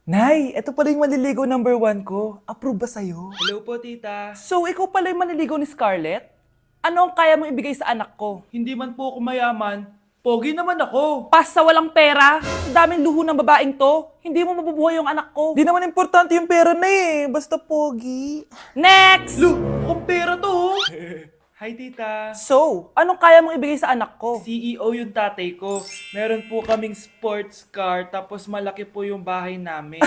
Nay, ito pala yung manliligaw number 1 ko. Approve ba sa'yo? Hello po, tita. So, ikaw pala yung manliligaw ni Scarlett? Ano ang kaya mong ibigay sa anak ko? Hindi man po ako mayaman, pogi naman ako. Pas sa walang pera? Sa daming luho ng babaeng to, hindi mo mabubuhay yung anak ko. Di naman importante yung pera na eh. Basta pogi. Next! Lu, mukhang pera to. Oh. Hi, tita. So, anong kaya mong ibigay sa anak ko? CEO yung tatay ko. Meron po kaming sports car, tapos malaki po yung bahay namin.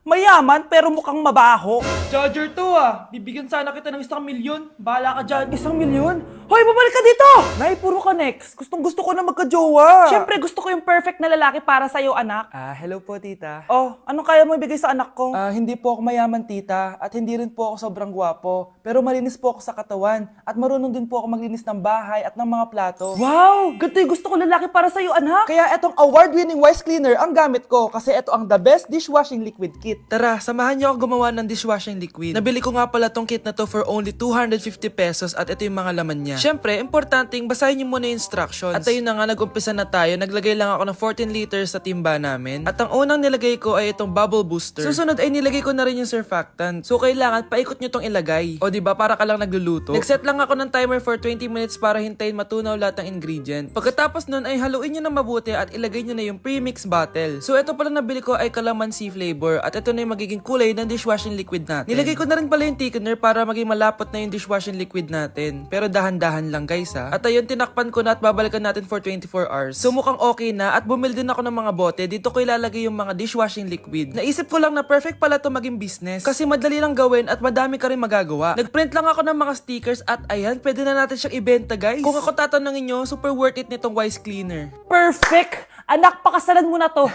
Mayaman pero mukhang mabaho. Charger to ah. Bibigyan sana kita ng 1,000,000. Bahala ka dyan. 1,000,000? Hoy, bumalik ka dito! Nay, puro ka next. Gustong gusto ko na magka-jowa. Siyempre, gusto ko yung perfect na lalaki para sa'yo, anak. Hello po, tita. Oh, anong kaya mo ibigay sa anak ko? Hindi po ako mayaman, tita. At hindi rin po ako sobrang gwapo. Pero malinis po ako sa katawan. At marunong din po ako maglinis ng bahay at ng mga plato. Wow! Ganito yung gusto ko lalaki para sa'yo, anak. Kaya etong award-winning Wise Cleaner ang gamit ko kasi ito ang the best dishwashing liquid kit. Tara, samahan niyo ako gumawa ng dishwashing liquid. Nabili ko nga pala tong kit na to for only 250 pesos at ito yung mga laman niya. Siyempre, importanteng basahin niyo muna yung instructions. At ayun na nga, nag-umpisa na tayo. Naglagay lang ako ng 14 liters sa timba namin. At ang unang nilagay ko ay itong bubble booster. Susunod ay nilagay ko na rin yung surfactant. So kailangan paikot niyo tong ilagay. O diba, para ka lang nagluluto. Nag-set lang ako ng timer for 20 minutes para hintayin matunaw lahat ng ingredient. Pagkatapos nun ay haluin nyo na mabuti at ilagay nyo na yung premix bottle. So ito pala nabili ko ay calamansi flavor at ito na yung magiging kulay ng dishwashing liquid natin. Nilagay ko na rin pala yung thickener para maging malapot na yung dishwashing liquid natin. Pero dahan-dahan lang guys ha. At ayun, tinakpan ko na at babalikan natin for 24 hours. So mukhang okay na at bumili din ako ng mga bote. Dito ko ilalagay yung mga dishwashing liquid. Naisip ko lang na perfect pala to maging business kasi madali lang gawin at madami ka rin magagawa. Nagprint lang ako ng mga stickers at ayan, pwede na natin siyang ibenta guys. Kung ako tatanungin nyo, super worth it nitong Wise Cleaner. Perfect! Anak, pakasalan mo na to.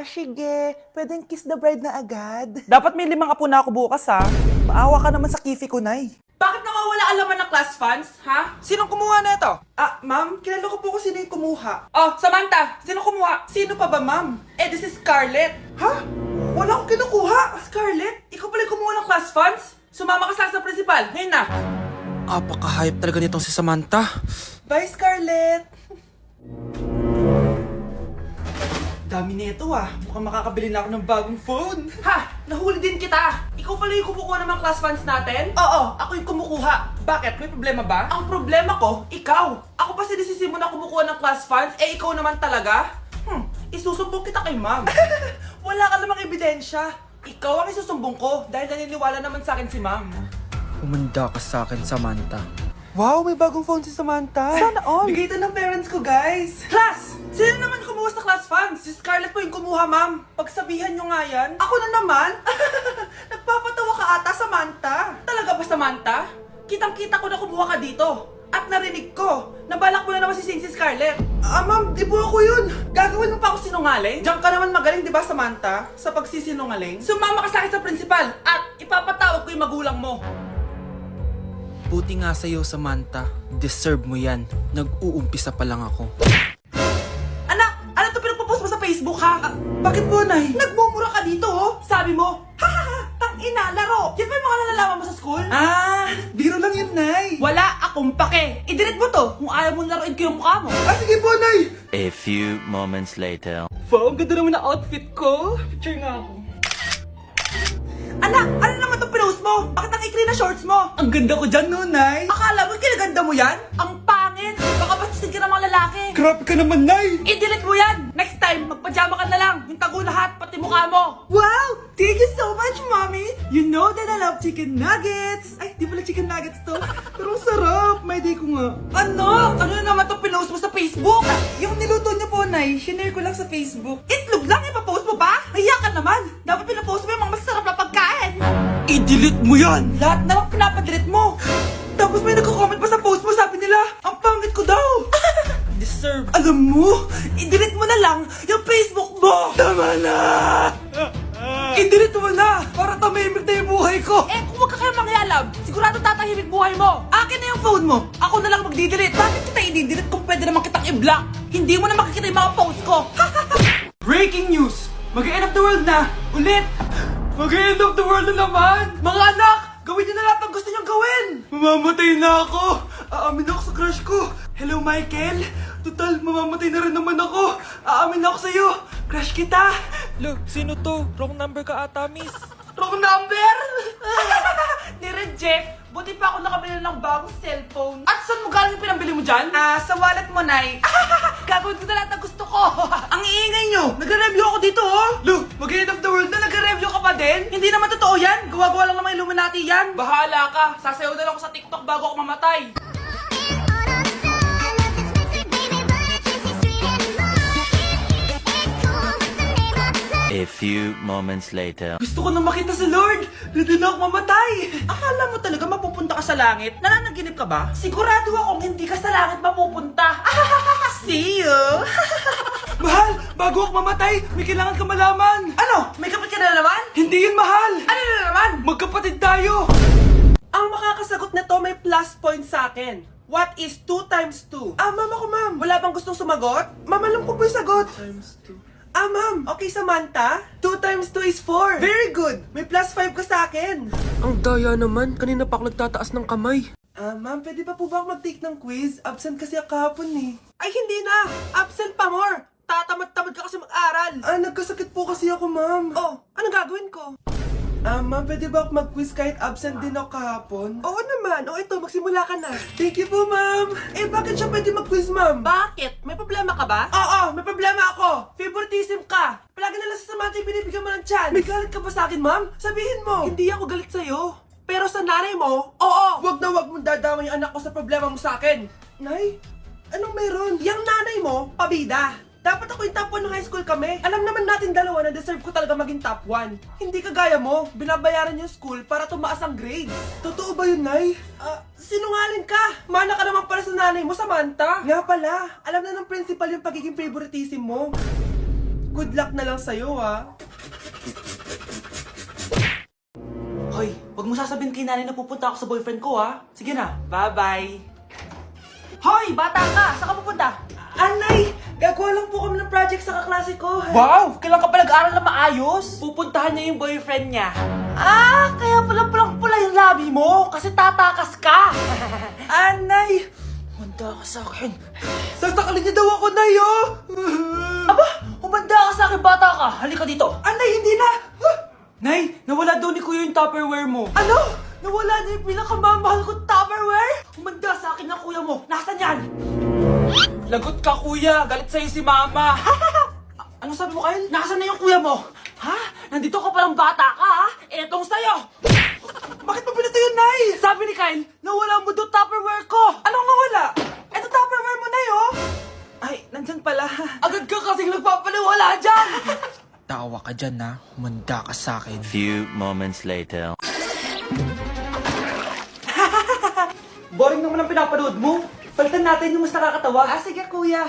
Sige. Pwedeng kiss the bride na agad. Dapat may 5 apo na ako bukas ha. Maawa ka naman sa kifi ko, Nay. Bakit nawawala alaman ng class funds, ha? Sinong kumuha na ito? Ma'am, kilala ko po kung sino yung kumuha. Oh, Samantha, sino kumuha? Sino pa ba, ma'am? This is Scarlett. Ha? Wala akong kinukuha. Scarlett, ikaw pala yung kumuha ng class funds? Sumama ka sa principal, ngayon na. Apaka-hype talaga nitong si Samantha. Bye, Scarlett. Dami na ito Mukhang makakabili na ako ng bagong phone. Ha? Nahuli din kita. Ikaw pala yung kumukuha ng mga class funds natin? Oo, ako yung kumukuha. Bakit? May problema ba? Ang problema ko, ikaw. Ako pa sinisisi mo na kumukuha ng class funds, ikaw naman talaga? Isusumbong kita kay ma'am. Wala ka namang ebidensya. Ikaw ang isusumbong ko dahil naniniwala naman sa akin si ma'am. Umanda ka sa akin, Samantha. Wow, may bagong phone si Samantha. Sana all. Bigay ito ng parents ko, guys. Class! Sino naman kumuha sa class funds? Si Scarlett po yung kumuha, ma'am. Pagsabihan nyo nga yan. Ako na naman? Nagpapatawa ka ata, Samantha. Talaga ba, Samantha? Kitang-kita ko na kumuha ka dito. At narinig ko, nabalak mo na naman si Scarlett. Ma'am, di po ako yun. Gagawin mo pa ako sinungaling? Diyan ka naman magaling, di ba, Samantha? Sa pagsisinungaling. Sumama ka sa akin sa principal at ipapatawag ko yung magulang mo. Buti nga sa'yo, Samantha. Deserve mo yan. Nag-uumpisa pa lang ako. Anak, ano to pinagpo-post mo sa Facebook, ha? Bakit po, Nay? Nagmumura ka dito, oh. Sabi mo, ha, tang-ina, laro. Yan ba yung mga nalalaman mo sa school? Biro lang yun, Nay. Wala akong pake. I-delete mo to kung ayaw mo laruin ko yung mukha mo. Sige po, Nay. A few moments later. Wow, ang ganda naman na outfit ko. Picture nga ako. Anak, ano naman itong pinost mo? Bakit ang ikli na shorts mo? Ang ganda ko dyan, no, Nay? Akala mo kinaganda mo yan? Ang pangit! Baka bastusin ka ng mga lalaki. Grabe ka naman, Nay. I-delete mo yan! Next time, magpajama ka na lang. Yung tago lahat, pati mukha mo. Wow! Thank you so much, Mommy! You know that I love chicken nuggets! Ay, di pala chicken nuggets to. Pero ang sarap! May day ko nga. Ano? Ano na naman itong pinost mo sa Facebook? Yung niluto niyo po, Nay, shinare ko lang sa Facebook. Itlog lang ipapost mo ba? Hiya ka naman. Dapat pinapost mo yung mga masarap na pagkain. I-delete mo yan! Lahat na lang pinapadelete mo. Tapos may nagko-comment pa sa post mo, sabi nila, ang pangit ko daw! Deserve. Alam mo, I-delete mo na lang yung Facebook mo. tama na! I-delete mo na! Para tamimik na yung buhay ko! Kung wag ka kaya mangyalab, sigurado tatahimik buhay mo. Akin na yung phone mo! Ako na lang magdi-delete. Bakit kita i-delete kung pwede naman kitang i-block? Hindi mo na makikita yung mga post ko. Breaking news! Mag-end of the world na! Ulit! Mag-end of the world na naman! Mga anak! Gawin niyo na lahat ng gusto niyong gawin! Mamamatay na ako! Aamin ako sa crush ko! Hello, Michael! Total, mamamatay na rin naman ako. Aamin ako sa'yo. Crush kita. Lo, sino to? Wrong number ka ata, miss. Wrong number! Ni-reject. Buti pa ako nakabili ng bagong cellphone. At saan mo galing yung pinambili mo dyan? Sa wallet mo, Nay. Gagawin ko na lahat ng gusto ko. Ang iingay nyo. Nagre-review ako dito, oh. Lu, mag-end of the world na nagre-review ka pa din? Hindi naman totoo yan. Gawa-gawa lang naman Illuminati yan. Bahala ka. Sasayaw na lang ako sa TikTok bago ako mamatay. A few moments later. Gusto ko na makita si Lord! Ready na ako mamatay! Akala mo talaga mapupunta ka sa langit? Nananaginip ka ba? Sigurado akong hindi ka sa langit mapupunta! See you! Mahal! Bago ako mamatay, may kailangan ka malaman! Ano? May kapatid ka na naman? Hindi yun, mahal! Ano na naman? Magkapatid tayo! Ang makakasagot na to may plus point sa akin. What is 2 times 2? Ma'am ako, ma'am. Wala bang gustong sumagot? Ma'am, alam ko po yung sagot. 2 times 2. Ma'am. Okay, Samantha. 2 times 2 is 4. Very good. May plus 5 ka sa akin. Ang daya naman. Kanina pa ako nagtataas ng kamay. Ma'am, pwede pa po ba ako mag-take ng quiz? Absent kasi ako kahapon eh. Ay, hindi na. Absent pa more. Tatamad-tamad ka kasi mag-aral. Nagkasakit po kasi ako, ma'am. Oh, anong gagawin ko? Ma'am, pwede ba ako mag-quiz kahit absent din ako kahapon? Oo naman. O ito, magsimula ka na. Thank you po, ma'am. Bakit siya pwede mag-quiz, ma'am? Bakit? May problema ka ba? Oo, may problema ako. Favoritism ka. Palagi na lang sa Samantha yung binibigyan mo ng chance. May galit ka ba sa akin, ma'am? Sabihin mo. Hindi ako galit sa'yo. Pero sa nanay mo, oo. Wag na wag mong dadama yung anak ko sa problema mo sa akin. Nay, anong meron? Yang nanay mo, pabida. Dapat ako yung top 1 ng high school kami. Alam naman natin dalawa na deserve ko talaga maging top 1. Hindi kagaya mo, binabayaran yung school para tumaas ang grades. Totoo ba yun, Nay? Sinungaling ka! Mana ka naman para sa nanay mo, Samantha. Nga pala, alam na ng principal yung pagiging favoritism mo. Good luck na lang sa'yo, Hoy, wag mo sasabihin kay nanay na pupunta ako sa boyfriend ko, Sige na, bye-bye. Hoy, bata ka! Saan ka pupunta? Anay! Gagawa lang po kami ng project sa kaklase ko. Wow! Kailan ka pa nag-aaral na maayos? Pupuntahan niya yung boyfriend niya. Kaya pala pulang-pula yung labi mo kasi tatakas ka. Anay! Humanda ka sa akin. Sasakalin niya daw ako, Nay, Aba! Humanda ka sa akin, bata ka. Halika dito. Anay, hindi na! Nay, nawala daw ni Kuya yung Tupperware mo. Ano? Nawala na yung pinakamamahal kong Tupperware? Humanda sa akin ng kuya mo. Nasaan yan? Lagot ka, kuya. Galit sa'yo si mama. Ano sabi mo, Kyle? Nasaan na yung kuya mo? Nandito ka palang bata ka, Etong sa'yo. Bakit mo pinito yun, Nay? Sabi ni Kyle, nawala mo doon Tupperware ko. Anong nawala? Eto Tupperware mo, Nay, Ay, nandyan pala. Agad ka kasing nagpapaliwala dyan. Tawa ka dyan, ha? Humanda ka sa akin. Few moments later. Boring naman ang pinapanood mo. Palitan natin yung mas nakakatawa. Sige, kuya.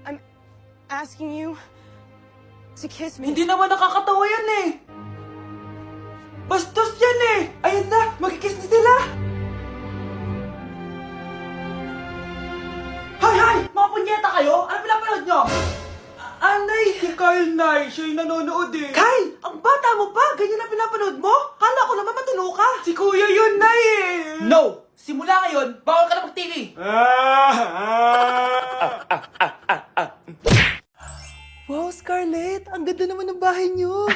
I'm asking you to kiss me. Hindi naman nakakatawa yan Bastos yan Ayun na, magkikiss na sila. Hay! Mga punyeta kayo? Ano pinapanood nyo? Anay! Si Kyle, Nay. Siya yung nanonood Kyle! Ang bata mo pa! Ganyan na pinapanood mo? Kala ko naman matino ka. Si kuya yun, Nay No! Simula ngayon, bawal ka na mag-TV. Wow, Scarlett! Ang ganda naman ng bahay niyo.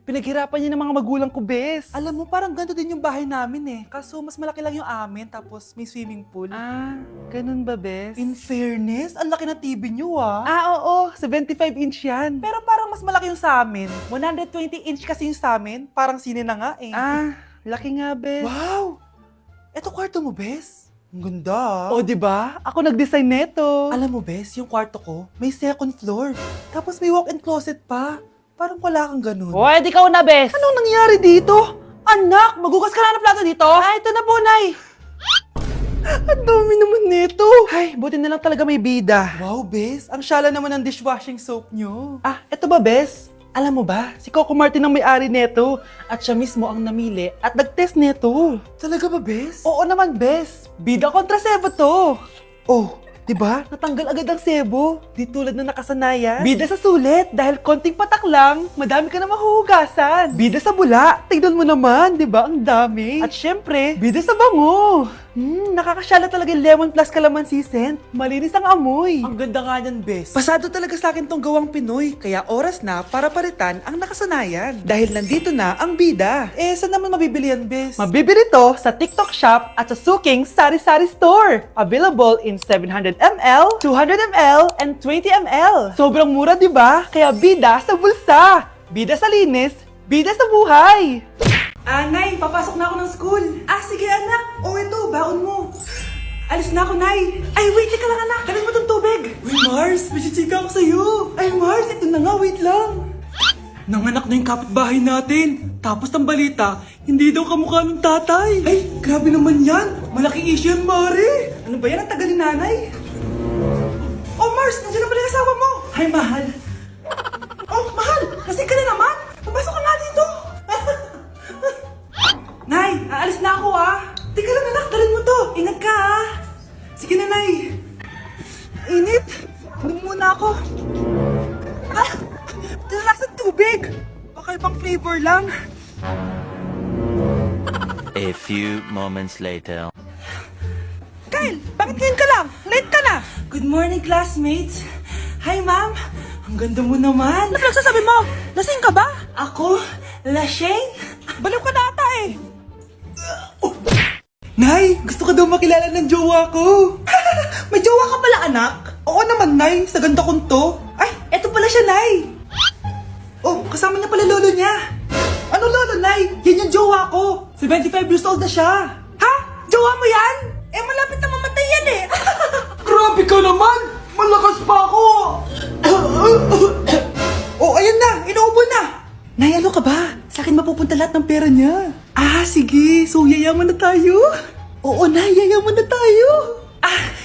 Pinaghirapan niya ng mga magulang ko, bes. Alam mo, parang ganito din yung bahay namin Kaso mas malaki lang yung amin, tapos may swimming pool. Ganun ba, bes? In fairness, ang laki na TV niyo, oo. 75-inch yan. Pero parang mas malaki yung sa amin. 120-inch kasi yung sa amin. Parang sine na nga laki nga, bes. Wow! Eto kwarto mo, bes. Ang ganda. O, diba? Ako nag-design neto. Alam mo, bes, yung kwarto ko, may second floor. Tapos may walk-in closet pa. Parang wala kang ganun. Hoy, di ka na, bes! Anong nangyari dito? Anak, magugas ka na ng plato dito? Ito na po, Nay. Ang dami naman nito. Ay, buti na lang talaga may bida. Wow, bes. Ang syala naman ng dishwashing soap nyo. Eto ba, bes? Alam mo ba, si Coco Martin ang may-ari neto. At siya mismo ang namili at nag-test neto. Talaga ba, bes? Oo naman, bes. Bida kontra sebo to. Oh, diba? Natanggal agad ang sebo. Di tulad na nakasanayan. Bida sa sulit. Dahil konting patak lang, madami ka na mahuhugasan. Bida sa bula. Tignan mo naman, diba? Ang dami. At syempre, bida sa bango. Nakakasyala talaga yung lemon plus calamansi scent. Malinis ang amoy. Ang ganda nga niyan, bes. Pasado talaga sa akin tong gawang Pinoy, kaya oras na para palitan ang nakasanayan. Dahil nandito na ang bida. Saan naman mabibili yan, bes? Mabibili to sa TikTok Shop at sa Suking Sari Sari Store. Available in 700ml, 200ml, and 20ml. Sobrang mura, di ba? Kaya bida sa bulsa. Bida sa linis, bida sa buhay. Nay, papasok na ako ng school. Sige anak. Ito, baon mo. Alis na ako, Nay. Wait, teka lang anak. Dalhin mo tong tubig. Uy, Mars, may chichika ako sa'yo. Mars, ito na nga, wait lang. Nanganak na yung kapitbahay natin. Tapos ang balita, hindi daw kamukha ng tatay. Grabe naman yan. Malaking issue yan, Mari. Ano ba yan? Ang tagal ni nanay. Mars, nandiyan na pala yung asawa mo. Mahal. Mahal, lasing ka na naman. Papasok ka nga dito. Nay, aalis na ako Teka lang anak, dalhin mo to. Ingat ka Sige na, Nay. Init. Inom muna ako. Lasang tubig. Baka ibang flavor lang. A few moments later. Kyle, bakit ngayon ka lang? Late ka na. Good morning, classmates. Hi, ma'am. Ang ganda mo naman. Ano nagsasabi mo? Lasing ka ba? Ako? Lasing? Baliw ka na ata Nay, gusto ka daw makilala ng jowa ko. May jowa ka pala, anak? Oo naman, Nay. Sa ganda kong to. Eto pala siya, Nay. Kasama niya pala lolo niya. Ano lolo, Nay? Yan yung jowa ko. 75 years old na siya. Ha? Jowa mo yan? Malapit na mamatay yan Grabe ka naman! Malakas pa ako! Ayan na! Inuubo na! Nay, ano ka ba? Sa akin mapupunta lahat ng pera niya. Sige. So, yayaman na tayo? Oo, Nay. Yayaman na tayo.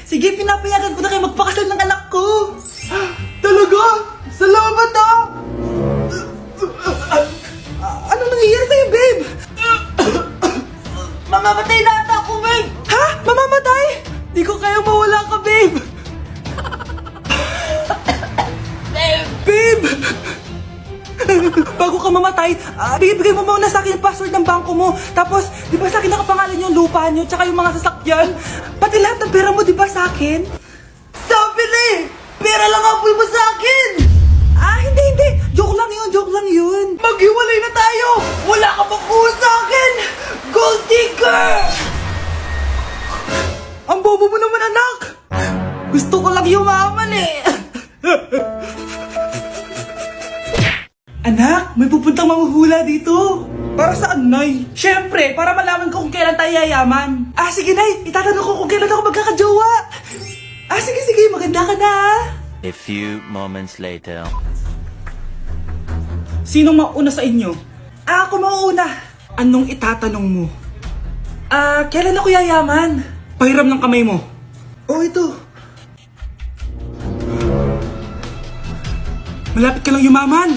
Sige. Pinapayagan ko na kayo magpakasal ng anak ko. Talaga? Salamat Ano nangyayari sa'yo, babe? Mamamatay na ata ako, babe! Ha? Mamamatay? Di ko kaya mawala ka, babe! Babe! Bago ka mamatay, bigay mo muna sa akin yung password ng bangko mo. Tapos, di ba sa akin nakapangalan yung lupa nyo, tsaka yung mga sasakyan? Pati lahat ng pera mo, di ba sa akin? Sabi na pera lang ang mo sa akin! Hindi. Joke lang yun. Maghiwalay na tayo! Wala ka makuha sa akin! Gold digger! Ang bobo mo naman, anak! Gusto ko lang yumaman Anak, may pupuntang manghuhula dito. Para saan, Nay? Siyempre, para malaman ko kung kailan tayo yayaman. Sige, Nay. Itatanong ko kung kailan ako magkakajowa. Sige. Maganda ka na, A few moments later. Sinong mauna sa inyo? Ako mauna. Anong itatanong mo? Kailan ako yayaman? Pahiram ng kamay mo. Ito. Malapit ka lang yumaman.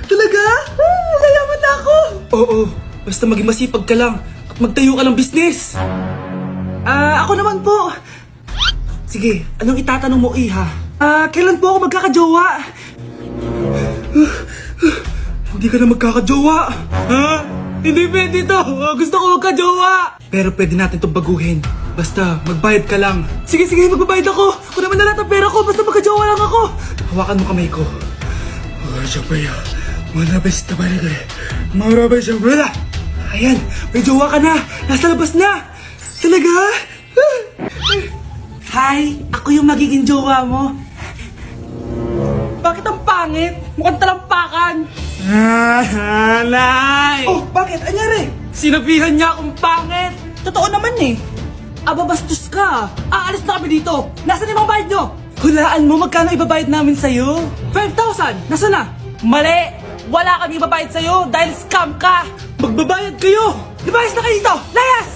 Talaga? Yayaman na ako. Oo. Basta maging masipag ka lang at magtayo ka ng business. Ako naman po. Sige, anong itatanong mo, Iha? Kailan po ako magkakajowa? Hindi ka na magkakajowa. Hindi pwede to. Gusto ko magkajowa. Pero pwede natin itong baguhin. Basta, magbayad ka lang. Sige, magbabayad ako. Kung naman na lahat ang pera ko, basta magkajowa lang ako. Hawakan mo kamay ko. Ayan, may jowa ka na. Nasa labas na. Talaga? Hi, ako yung magiging jowa mo. Bakit ang pangit? Mukhang talampakan. Nay! Bakit? Anyari? Sinabihan niya akong pangit. Totoo naman Ababastos ka. Aalis na kami dito. Nasaan yung mga bayad nyo? Hulaan mo magkano ibabayad namin sa'yo. 5,000! Nasaan na? Mali! Wala kami ibabayad sa'yo dahil scam ka! Magbabayad kayo! Lumayas na kayo dito! Layas!